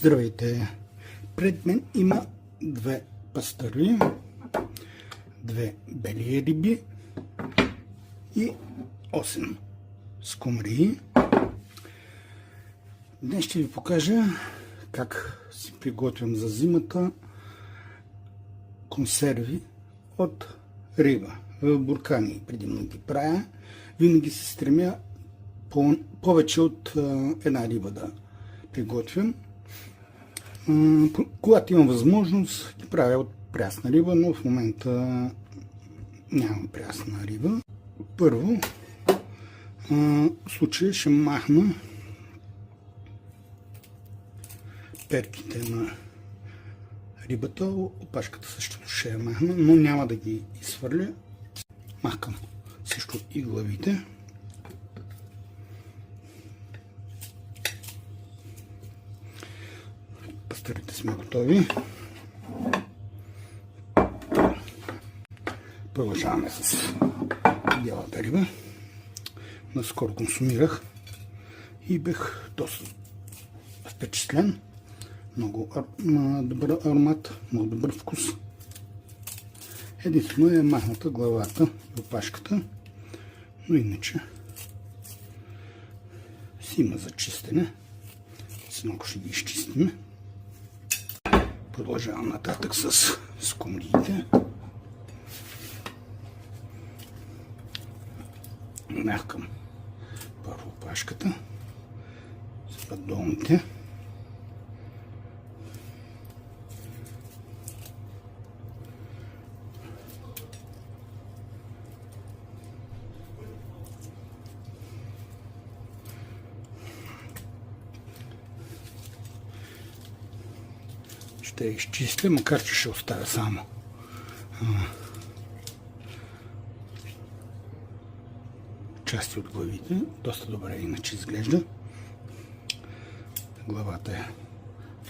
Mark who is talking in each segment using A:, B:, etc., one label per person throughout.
A: Здравейте! Пред мен има две пастърви, две бели риби и 8 скумрии. Днес ще ви покажа как си приготвям за зимата консерви от риба. В буркани предимно ги правя. Винаги се стремя повече от една риба да приготвям. Когато имам възможност, ги правя от прясна риба, но в момента нямам прясна риба. Първо, в случая ще махна перките на рибата, опашката също ще я махна, но няма да ги изхвърля. Махкам също и главите. Пастърите сме готови. Продължаваме с бялата риба. Наскоро консумирах и бях доста впечатлен. Много добър аромат, много добър вкус. Единствено е махната главата и опашката, но иначе си има за чистене. Много ще ги изчистим. Продължавам нататък с скумриите. Махкам първо опашката, сега долните. Ще я изчистя, макар че ще оставя само части от главите. Доста добре иначе изглежда. Главата е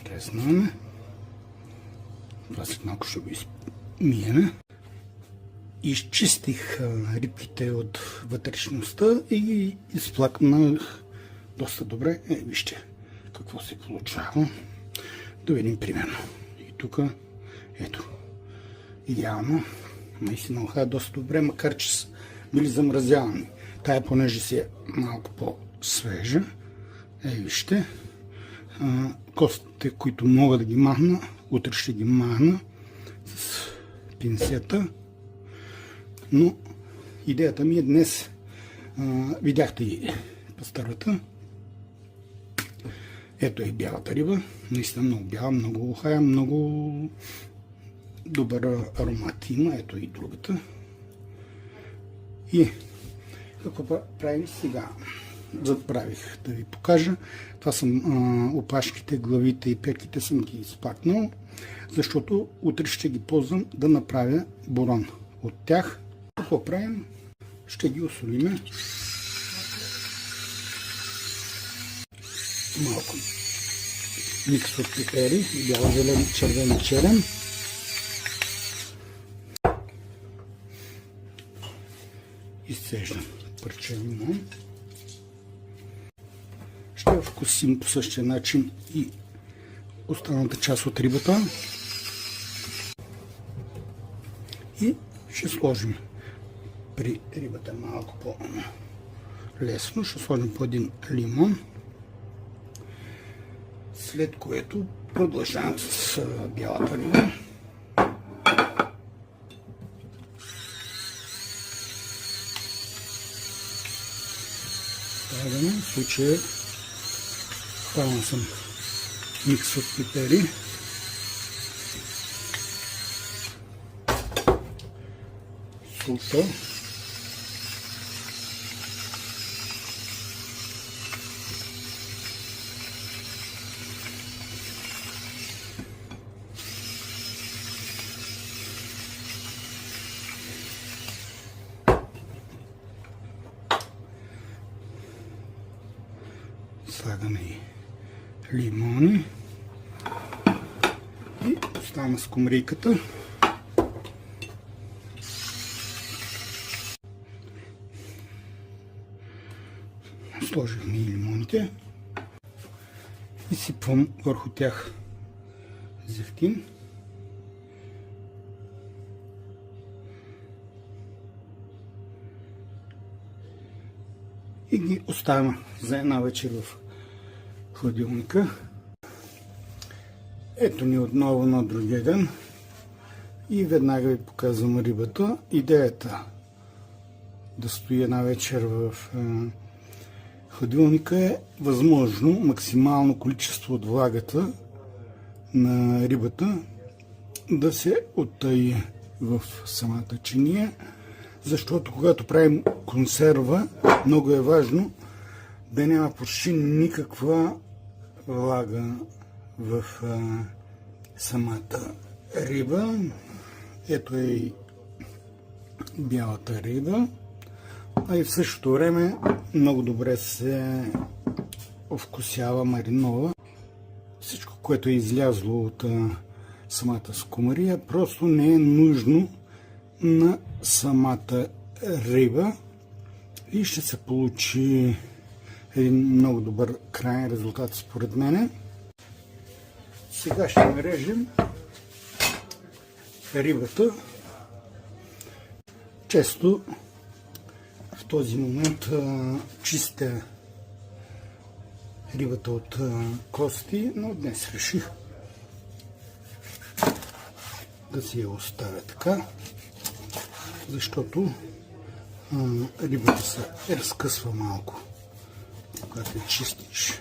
A: треснана. Това след малко ще го измием. Изчистих рибките от вътрешността и ги изплакнах доста добре. Вижте какво се получава. Да видим примерно. И тук, ето, идеално. Наистина оха е доста добре, макар че са били замразявани. Тая, понеже си е малко по-свежа, вижте, костите, които мога да ги махна, утре ще ги махна с пинцета. Но идеята ми е днес, видяхте и пастървата. Ето е бялата риба, наистина много бяла, много ухая, много добър аромат има. Ето и другата. И какво правим сега? Забравих да ви покажа. Това са опашките, главите и перките съм ги изпакнал, защото утре ще ги ползвам да направя бурон от тях. Какво правим? Ще ги осолиме. Малко микс от пипери, бял, зелен, червен и черен. Изцеждам парче лимон. Ще вкусим по същия начин и останалата част от рибата. И ще сложим при рибата малко по-лесно. Ще сложим по един лимон. След което продължавам с бялата риба. В случая хванал съм микс от пипери. Солта. Слагаме и лимони и оставаме скумрийката. Сложихме и лимоните. и сипвам върху тях зехтин. И ги оставям за една вечер в хладилника. Ето ни отново на другия ден и веднага ви показвам рибата. Идеята да стои една вечер в хладилника е възможно максимално количество от влагата на рибата да се оттаи в самата чиния, защото когато правим консерва, много е важно да няма почти никаква влага в самата риба. Ето е и бялата риба, а и в същото време много добре се овкусява, маринова. Всичко, което е излязло от самата скумария, просто не е нужно на самата риба и ще се получи един много добър крайен резултат според мене. Сега ще нарежем рибата. Често в този момент чистя рибата от кости, но днес реших да си я оставя така, защото рибата се разкъсва малко, когато я чистиш.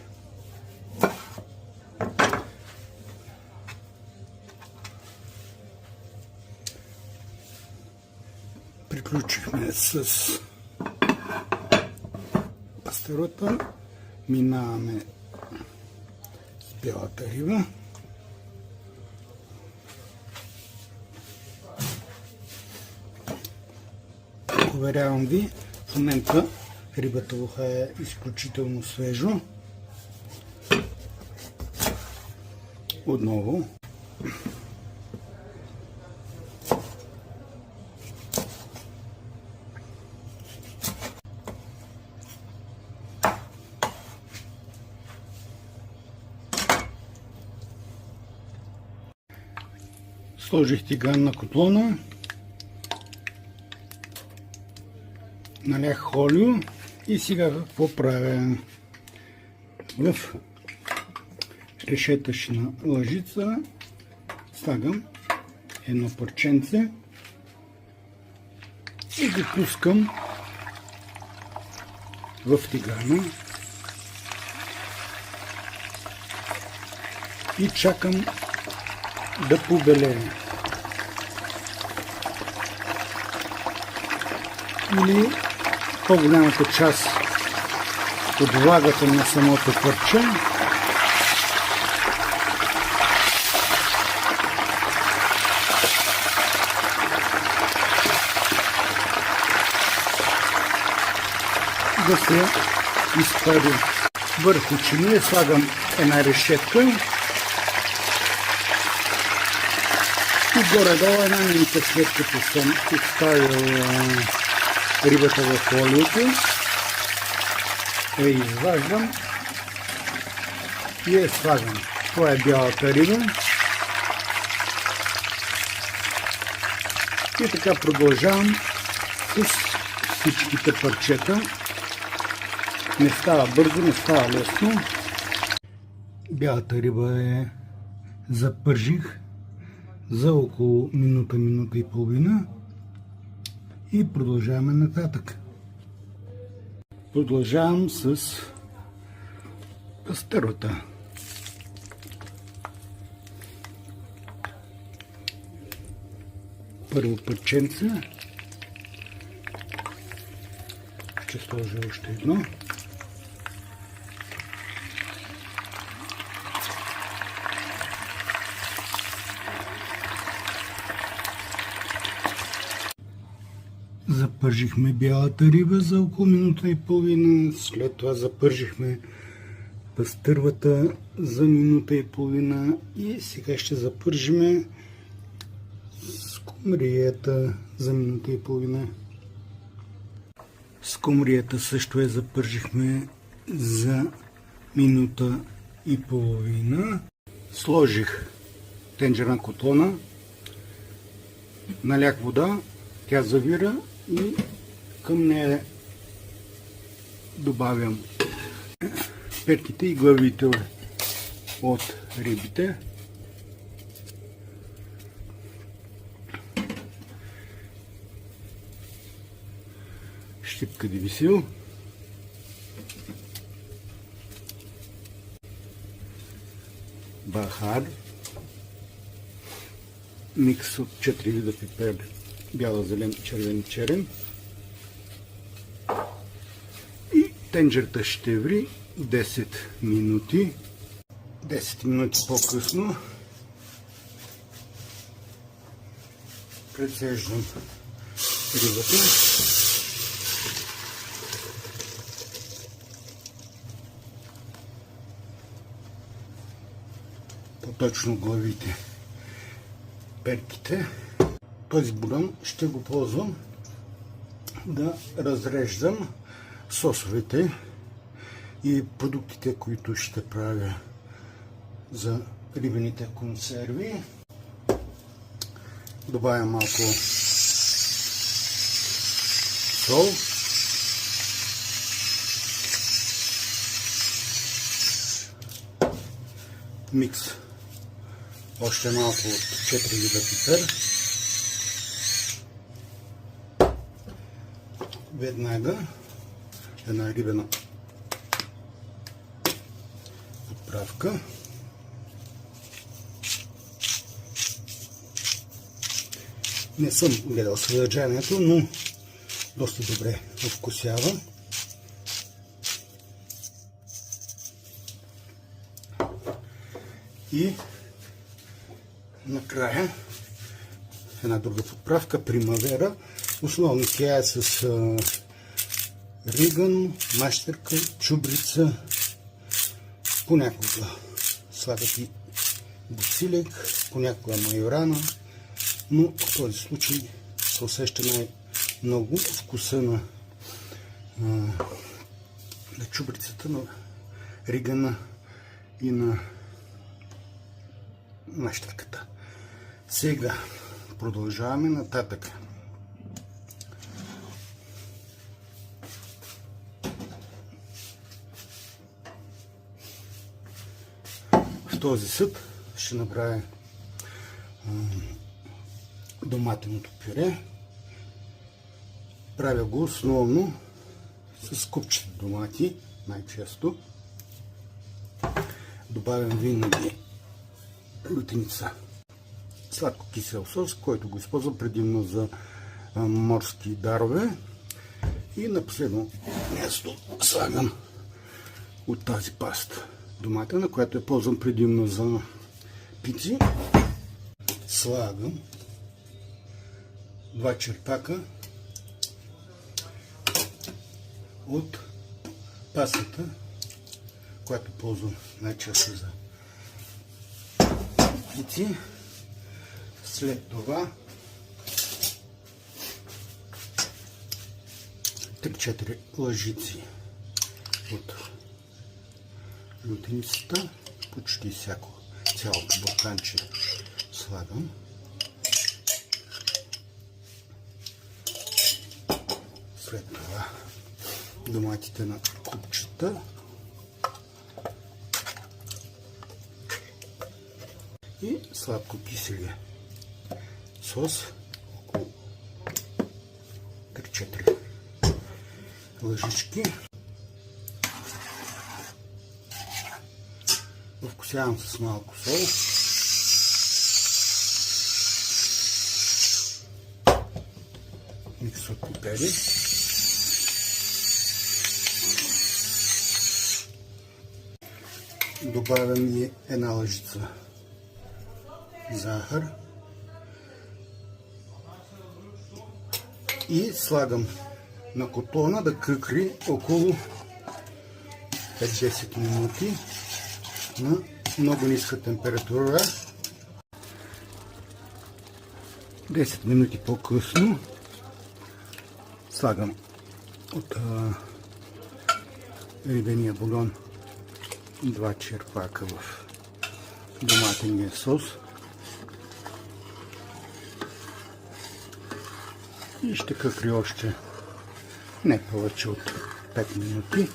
A: Приключихме с пастерота, минаваме с бялата риба. Уверявам ви, в момента рибата уха е изключително свежо. Отново сложих тиган на котлона, налях холио и сега какво правя? В решетъчна лъжица слагам едно парченце и го пускам в тигана и чакам да побелее. Или по-голямата част от влагата на самото парче да се изпари. Върху чиния слагам една решетка и горе-долу една минута след като съм оставил рибата в фолиото, я изваждам и я слагам. Това е бялата риба. И така продължавам с всичките парчета. Не става бързо, не става лесно. Бялата риба запържих за около минута, минута и половина. И продължаваме нататък. Продължавам с пастерота. Първо парченце. Ще сложа още едно. Запържихме бялата риба за около минута и половина, след това запържихме пастървата за минута и половина и сега ще запържиме скумрията за минута и половина. Скумрията също запържихме за минута и половина. Сложих тенджера на котлона, налях вода, тя завира и към нея добавям петките и главите от рибите. Щипка дивисил. Бахар. Микс от 4 вида пипер. Бяла, зелен, червен, черен. И тенджерта ще ври 10 минути. 10 минути по-късно прецеждам рибата. По-точно главите, перките. Този бульон ще го ползвам да разреждам сосовете и продуктите, които ще правя за рибените консерви. Добавям малко сол. Микс. Още малко от 4 вида пипер. Веднага една рибена подправка. Не съм гледал съдържанието, но доста добре овкусява. И накрая една друга подправка, примавера. Основно тя е с риган, мащерка, чубрица. Понякога слагат и босилек, понякога майорана, но в този случай се усеща най-много вкуса на чубрицата, на ригана и на мащерката. Сега продължаваме нататък. В този съд ще направя доматеното пюре. Правя го основно с купчета домати, най-често. Добавям винаги лютеница, сладко кисел сос, който го използвам предимно за морски дарове. И на последно място слагам от тази паста доматена, която я ползвам предимно за пици. Слагам 2 черпака от пастата, която ползвам най-често за пици. След това 3-4 лъжици от лютеницата, почти цялото бурканче слагам. След това доматите на купчета и сладко киселия сос, около 3-4 лъжички. Вкусявам с малко сол. Микс от пипери. Добавям и една лъжица захар. И слагам на котлона да къкри около 5-10 минути на много ниска температура. 10 минути по-късно слагам от рибения бульон 2 черпака в доматения сос. И ще къкри още не повече от 5 минути.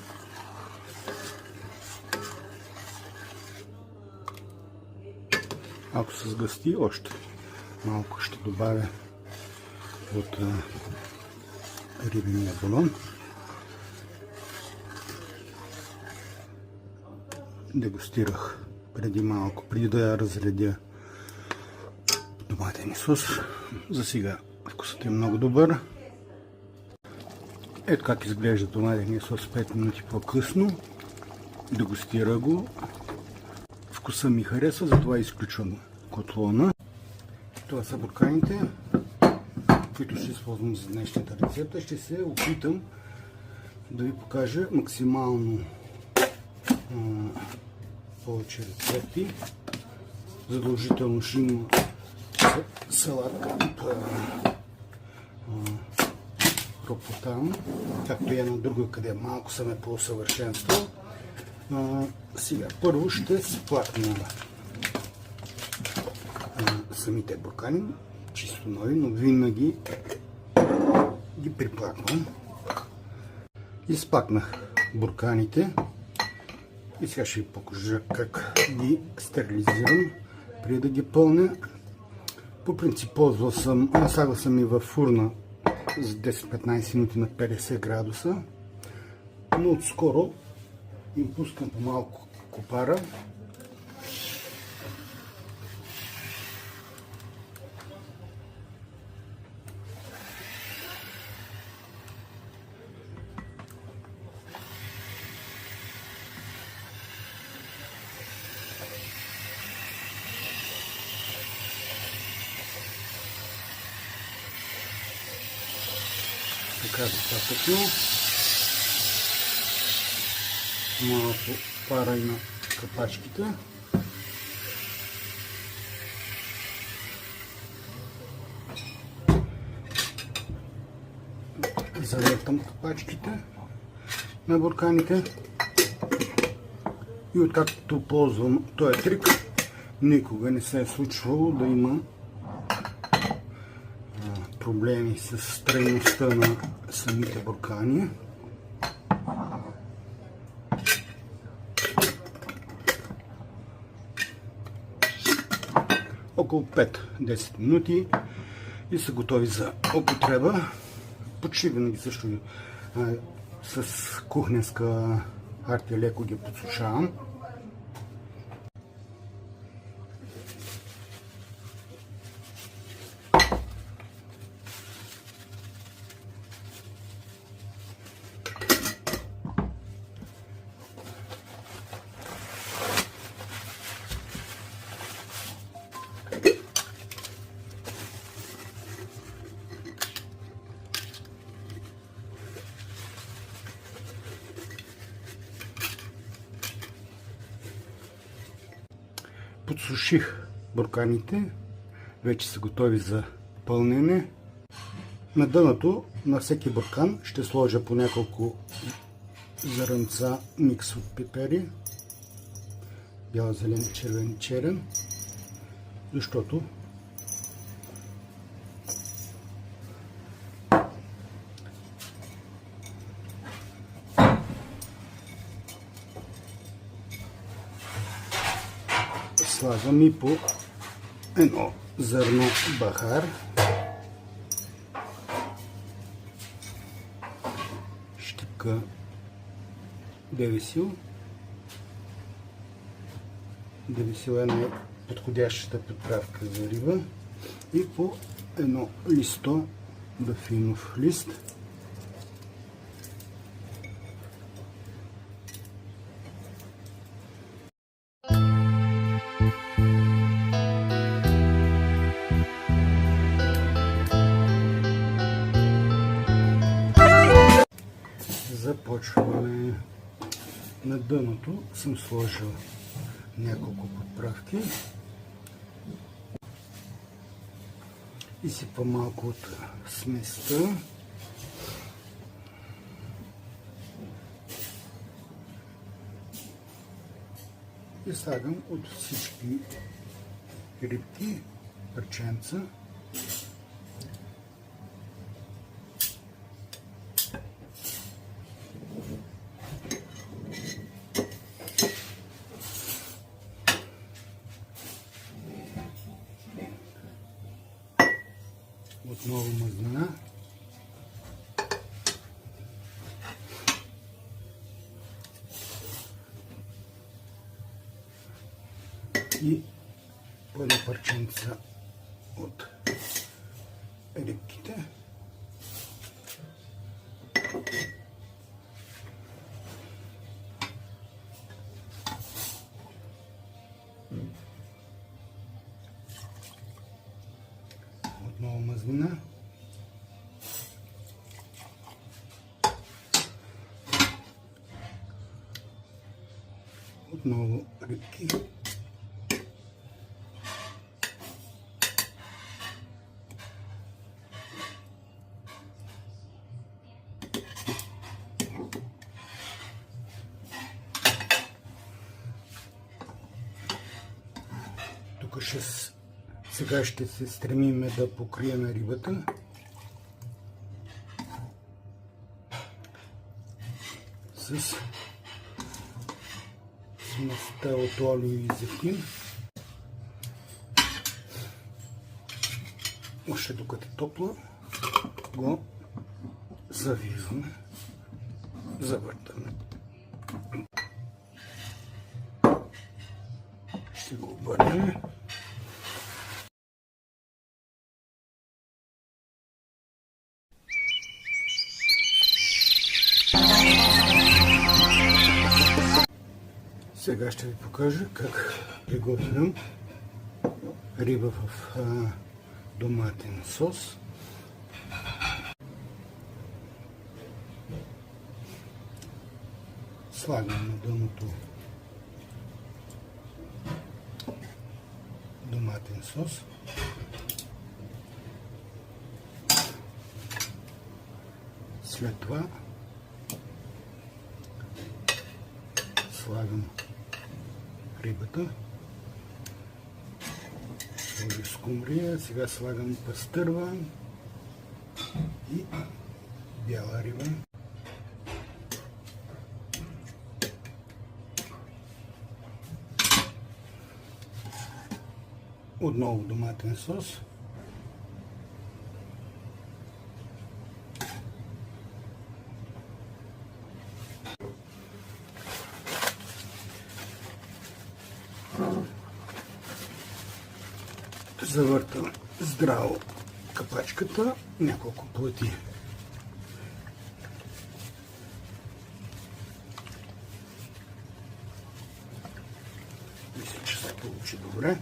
A: Ако се сгъсти, още малко ще добавя от рибения бульон. Дегустирах преди малко, преди да я разредя доматен сос. За сега вкусът е много добър. Ето как изглежда доматения сос 5 минути по-късно. Дегустира го. Вкуса ми хареса, затова изключвам котлона. Това са бурканите, които ще използвам за днешната рецепта. Ще се опитам да ви покажа максимално повече рецепти. Задължително ще има салат от ропотан, както и една друга, къде малко съм е по-усъвършенствал. Сега първо ще сплакна самите буркани, чисто нови, но винаги ги приплаквам. Изплакнах бурканите и сега ще ви покажа как ги стерилизирам преди да ги пълня. По принцип насагал съм и във фурна за 10-15 минути на 50 градуса, но отскоро им пускам по малко копара. Така достатъчно. Малко пара и на капачките. Завъртам капачките на бурканите и откакто ползвам този трик, никога не се е случвало да има проблеми с трайността на самите буркани. Около 5-10 минути и са готови за употреба. Почти винаги също с кухненска хартия леко ги подсушавам. Подсуших бурканите, вече са готови за пълнене. На дъното на всеки буркан ще сложа по няколко зърнца микс от пипери, бял, зелен, червен и черен, защото слагам и по едно зърно бахар. Щипка девесил. Девесил е най-подходящата подправка за риба. И по едно листо дафинов лист. Започваме. На дъното съм сложил няколко подправки. Изсипвам малко от сместа. и слагам от всички рибки парченца. Отново мазнина. И по едно парченца от рибките. Отново мазнина. Отново рибки. Тук сега ще се стремим да покрием рибата. С сместа от олио и зехтин. Още докато е топло, го завиваме, завъртаме. Ще го обърнем. Сега ще ви покажа как приготвям риба в доматен сос. Слагам на дъното доматен сос. След това слагам рибата, сложих скумрия, сега слагам пастърва и бяла риба. Отново доматен сос. Завъртам здраво капачката няколко пъти. Мисля, че се получи добре.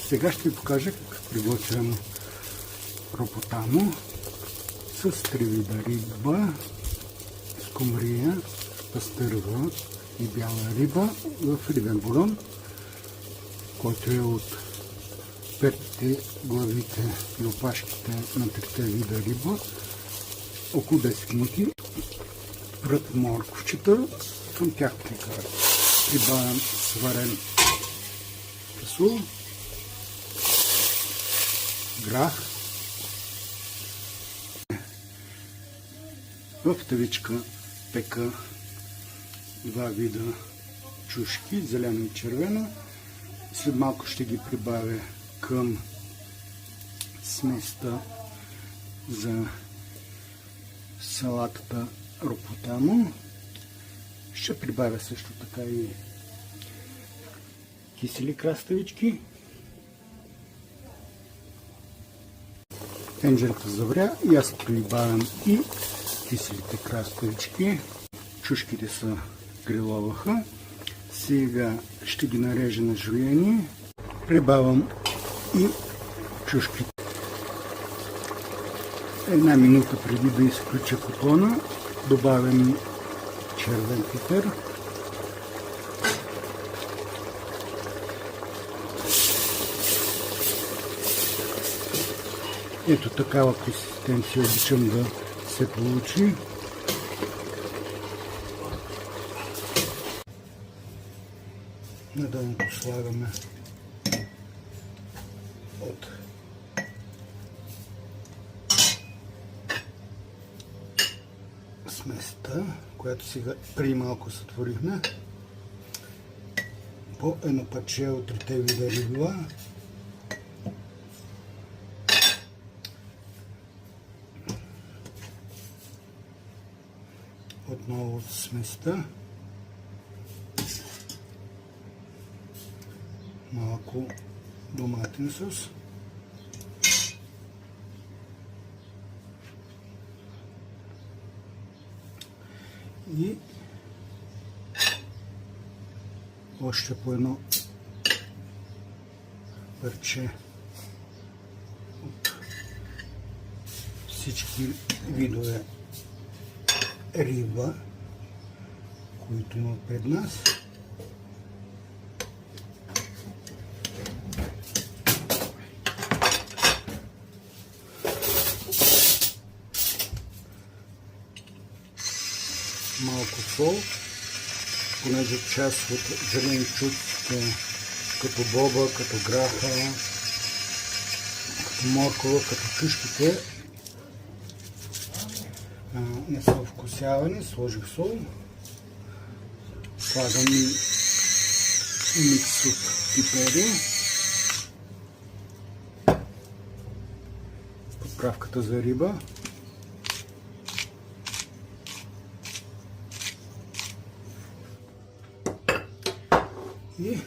A: Сега ще ви покажа как приготвям ропотано с три вида риба, скумрия, пастърва и бяла риба в рибен бульон, който е от петте главите и опашките на трите вида риба. Около 10 минути прът морковчета, към тях прибавям сварен фасул, грах. В тавичка пека два вида чушки, зелена и червена. След малко ще ги прибавя към сместа за салатата ропотано. Ще прибавя също така и кисели краставички. Тенджерата завря и аз прибавям и киселите краставички. Чушките са гриловаха. Сега ще ги нарежа на жуени. Прибавям и чушките. Една минута преди да изключа котлона добавям червен пипер. Ето такава консистенция обичам да се получи. На дъното слагаме от сместа, която сега преди малко сътворихме, по едно парче от трите вида рибла. Отново от сместа. Малко доматен сос. И още по едно парче от всички видове риба, които има пред нас. Малко сол, понеже част от зеленчуците, като боба, като граха, като моркова, като къщите, не са вкусявани. Сложих сол, слагам и микс от пипери, подправката за риба. И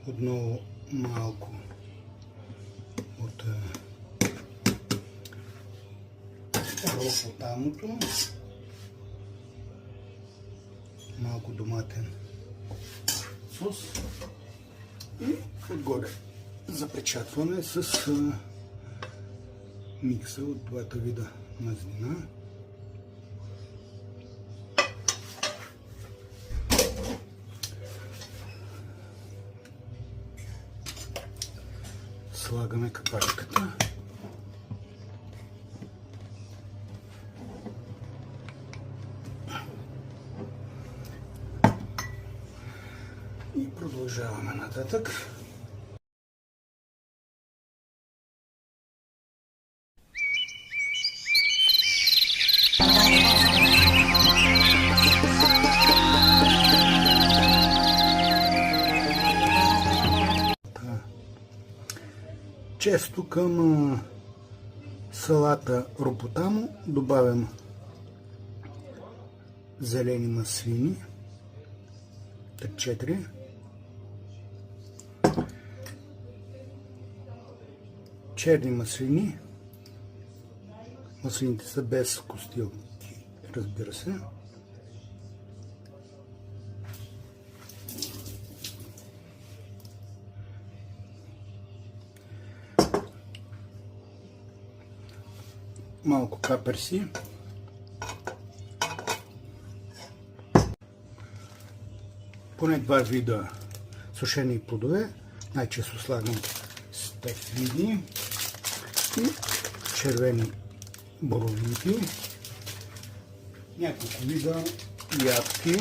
A: отново малко от ропотамото, малко доматен сос и отгоре запечатваме с микса от двата вида мазнина. Слагаме капачката. И продължаваме нататък. Често към салата ропотамо добавям зелени маслини, 3-4, черни маслини, маслините са без костилки, разбира се, малко каперси, поне два вида сушени плодове, най-често слагам стафиди и червени боровинки, няколко вида ядки,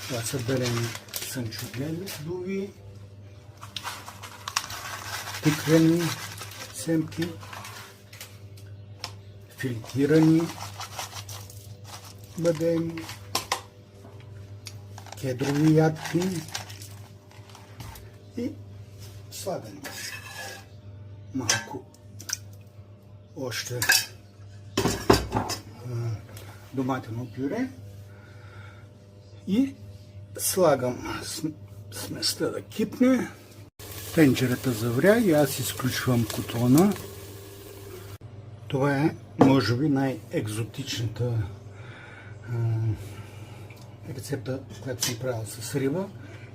A: това са белени сънчогледови, тиквени семки, филтрирани бадеми, кедрови ядки и слагаме малко още доматено пюре и слагам сместа да кипне. Тенджерата завря и аз изключвам котлона. Това е, може би, най-екзотичната рецепта, която съм правил с риба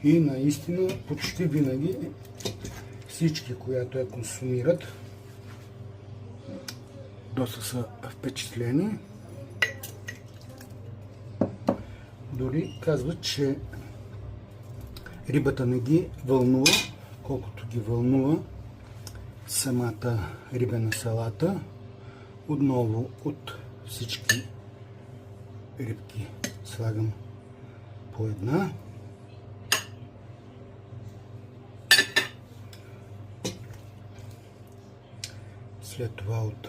A: и наистина почти винаги всички, които я консумират, доста са впечатлени. Дори казват, че рибата не ги вълнува, колкото ги вълнува самата рибена салата. Отново от всички рибки слагам по една. След това от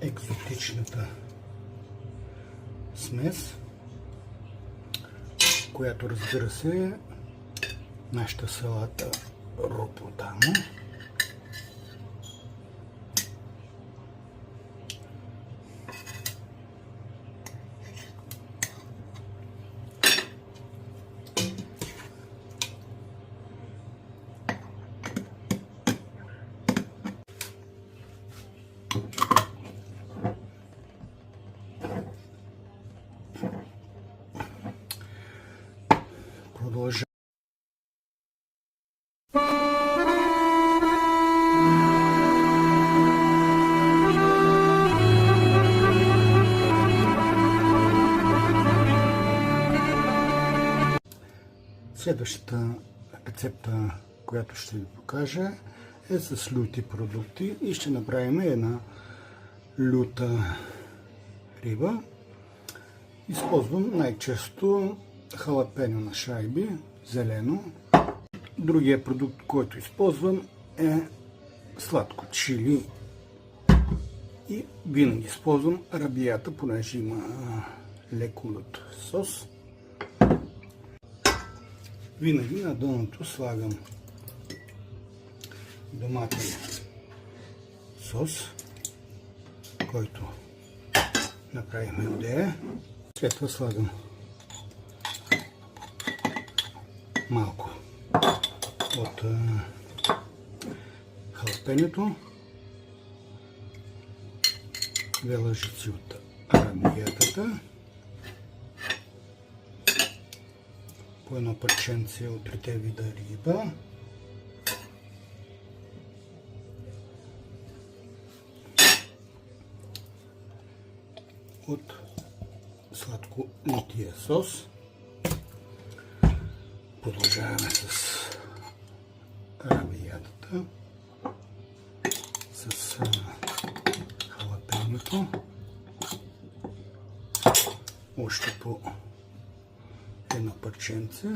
A: екзотичната смес, която, разбира се, е нашата салата ропотано. Продължаваме. Следващата рецепта, която ще ви покажа, е с люти продукти и ще направим една люта риба. Използвам най-често халапеньо на шайби, зелено. Другия продукт, който използвам, е сладко чили и винаги използвам арабията, понеже има леко лют сос. Винаги на дъното слагам доматен сос, който направихме одея. След това слагам малко от халапеньото, 2 лъжици от арабиятата, по едно парченце от 3 вида риба, от сладко лютия сос. Продължаваме с арабиятата, с халапеньото, още по едно парченце.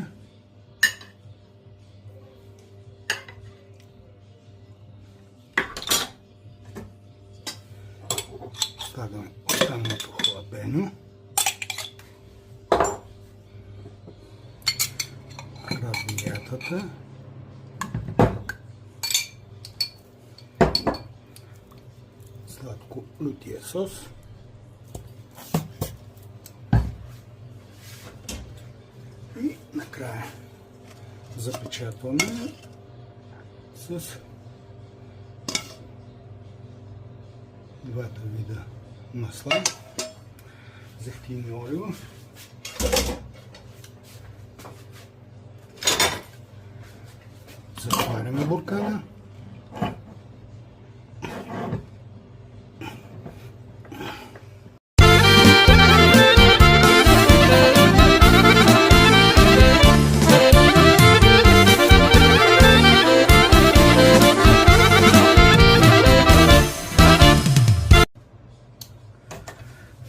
A: Слагаме останалото халапеньо, арабиятата, сладко лютия сос и накрая запечатваме с двата вида масла, зехтин и олио. Затваряме буркана.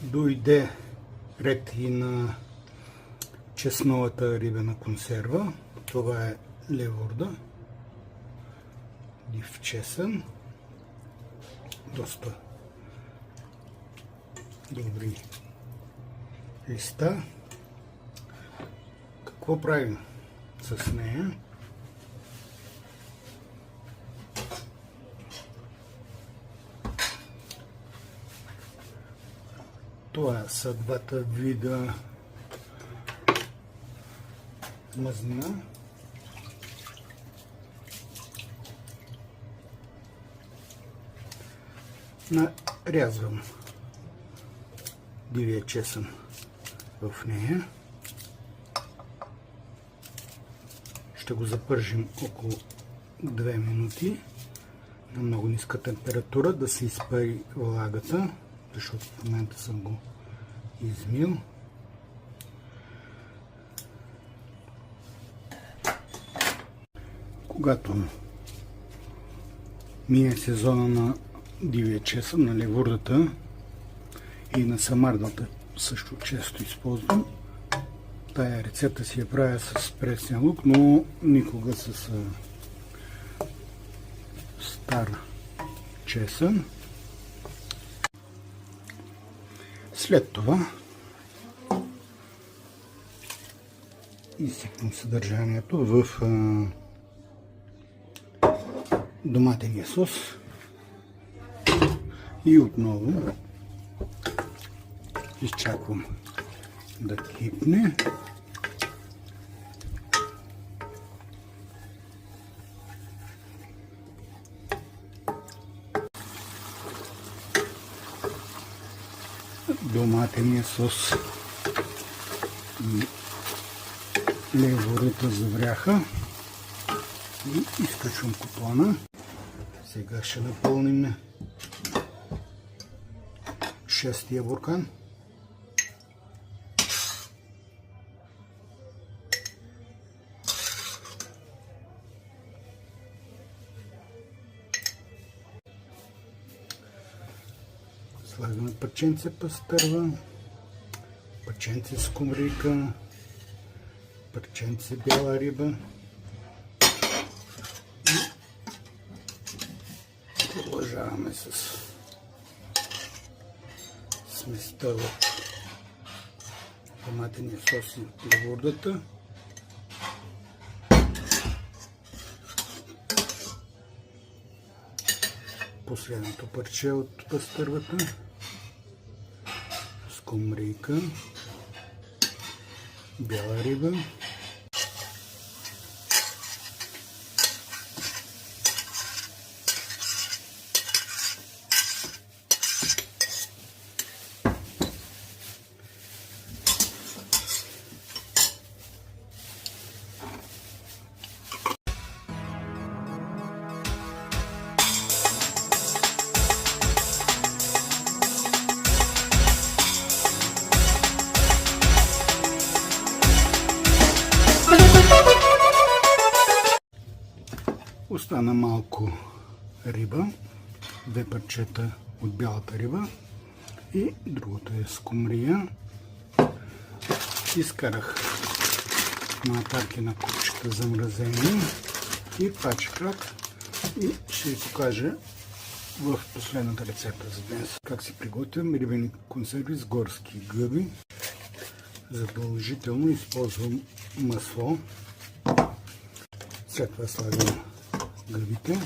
A: Дойде ред и на чесновата рибена консерва. Това е леворда, див чесън, доста добри листа. Какво правим с нея? Това са двата вида мазнина. Нарязвам дивия чесън в нея. Ще го запържим около 2 минути на много ниска температура, да се изпари влагата, защото в момента съм го измил. Когато мине сезона на дивия чесън, на левурдата и на самардата също често използвам. Тая рецепта си я правя с пресен лук, но никога с стар чесън. След това изсипвам съдържанието в доматения сос и отново изчаквам да кипне. Доматения сос и левурата завряха и изкачвам котлона. Сега ще напълним 6-тия буркан. Слагаме парченце пастърва, парченце скумрийка, парченце бяла риба и продължаваме с сместа от доматения сос и левурдата. Последното парче от пастървата, скумрийка, бяла риба, остана малко риба, 2 парчета от бялата риба и другото е скумрия. Изкарах матарки на купчета замразени и пачках и ще ви покажа в последната рецепта за днес как си приготвям рибени консерви с горски гъби. Задължително използвам масло. След това слагам гъбите.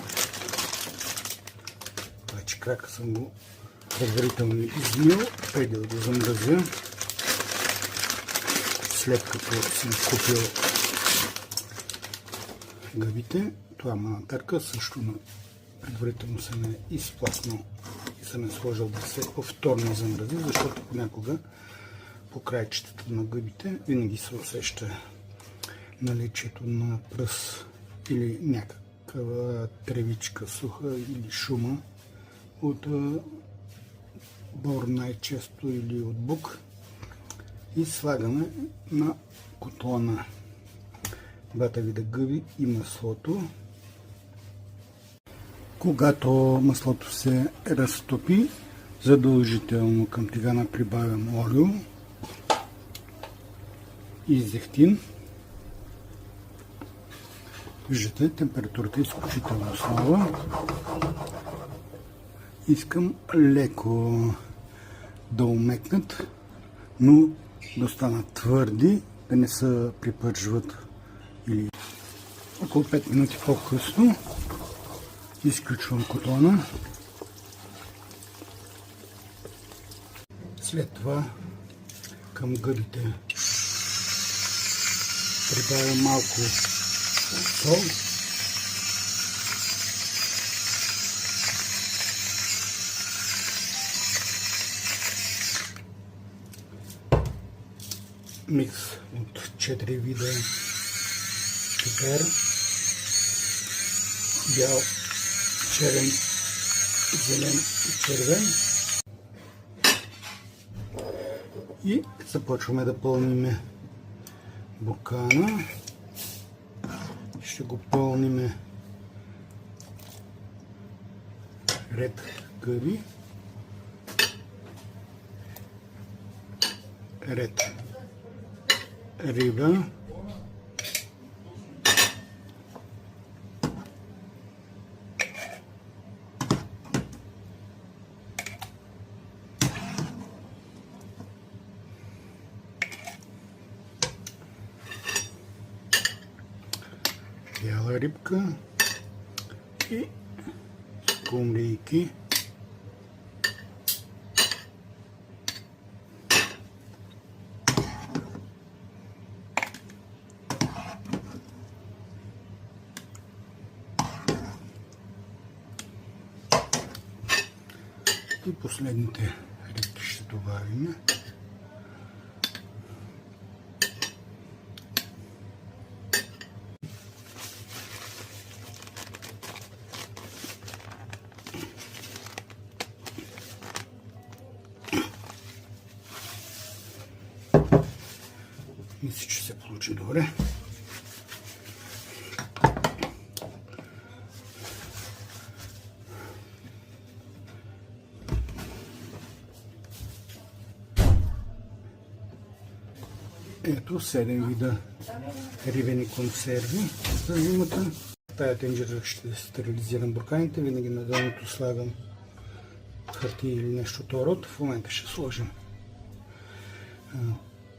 A: Крака съм го предварително измил, преди да го замразя. След като съм купил гъбите, това манатарка също предварително съм е изпласнал и съм е сложил да се повторно замрази, защото понякога по крайчетата на гъбите винаги се усеща наличието на пръс или някаква тревичка суха или шума от бор най-често или от бук, и слагаме на котлона двата вида гъби и маслото. Когато маслото се разтопи, задължително към тигана прибавям олио и зехтин. Виждате, температурата е изключително слаба. Искам леко да умекнат, но да станат твърди, да не се припържват. Или около 5 минути по-късно изключвам котлона. След това към гъбите прибавям малко сол, микс от 4 вида пипер, бял, черен, зелен и червен. И започваме да пълним буркана. Ще го пълним ред гъби, ред риба, бяла рибка и скумрийки. И последните рибки ще добавим. Мисля, че се получи добре. Ето 7 вида рибени консерви за зимата. Тая тенджера ще стерилизирам бурканите. Винаги на дъното слагам хартия или нещо от род. В момента ще сложим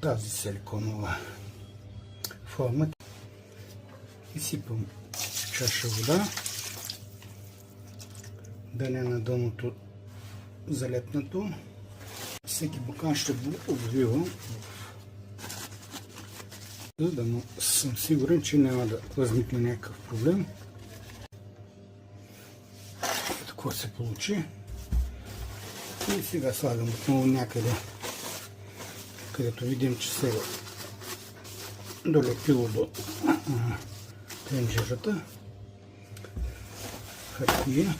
A: тази силиконова форма. Изсипам чаша вода. Да не на дъното залепнато. Всеки буркан ще го обвивам, за да съм сигурен, че няма да възникне някакъв проблем. Какво се получи. И сега слагам отново някъде, където видим, че се е долепило до тенджерата. Хартия.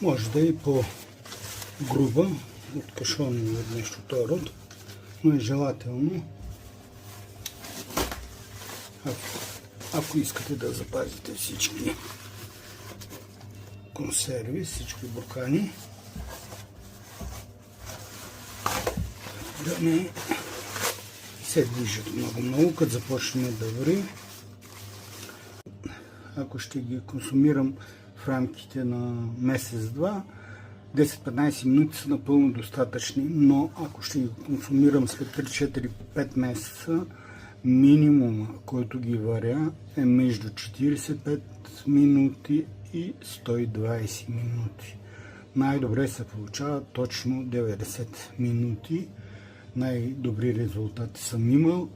A: Може да е по-груба от кашон или от нещо този род, но е желателно, ако искате да запазите всички консерви, всички буркани, да не се движат много, като започне да вари. Ако ще ги консумирам в рамките на месец-два, 10-15 минути са напълно достатъчни, но ако ще ги консумирам след 3-4-5 месеца, минимума, който ги варя, е между 45 минути и 120 минути. Най-добре се получава точно 90 минути. Най-добри резултати съм имал.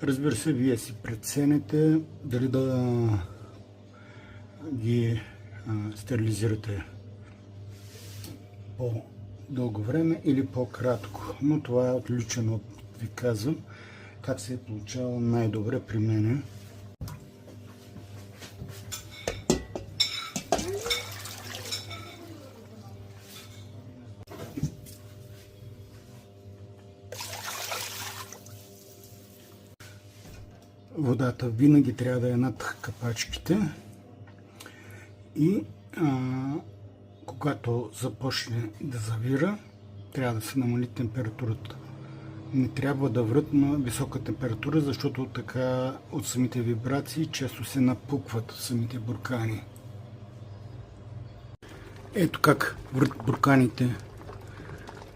A: Разбира се, вие си преценете дали да ги стерилизирате по-дълго време или по-кратко. Но това е отличен опит, ви казвам, как се е получавало най-добре при мене. Водата винаги трябва да е над капачките и когато започне да завира, трябва да се намали температурата. Не трябва да врат на висока температура, защото така от самите вибрации често се напукват самите буркани. Ето как врат бурканите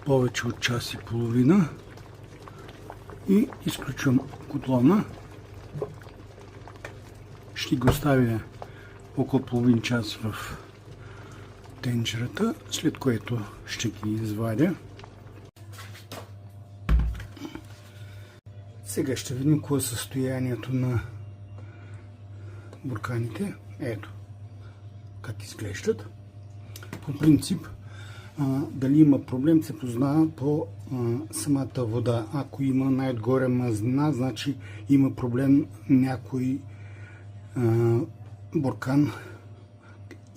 A: повече от час и половина и изключвам котлона. Ще го оставя около половин час в тенджерата, след което ще ги извадя. Сега ще видим какво е състоянието на бурканите. Ето как изглеждат. По принцип, дали има проблем, се познава по самата вода. Ако има най-отгоре мазнина, значи има проблем някой буркан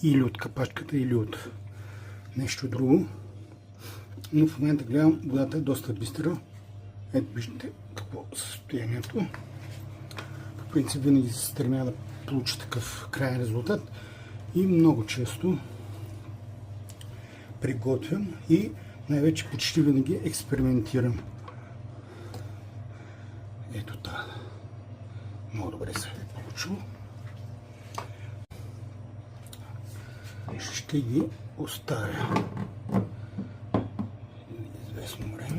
A: или от капачката, или от нещо друго. Но в момента гледам, водата е доста бистра. Ето виждате какво е състоянието. По принцип винаги се стремя да получи такъв крайен резултат и много често приготвям и най-вече почти винаги експериментирам. Ето така. Много добре се е получило. Ще ги оставя известно време.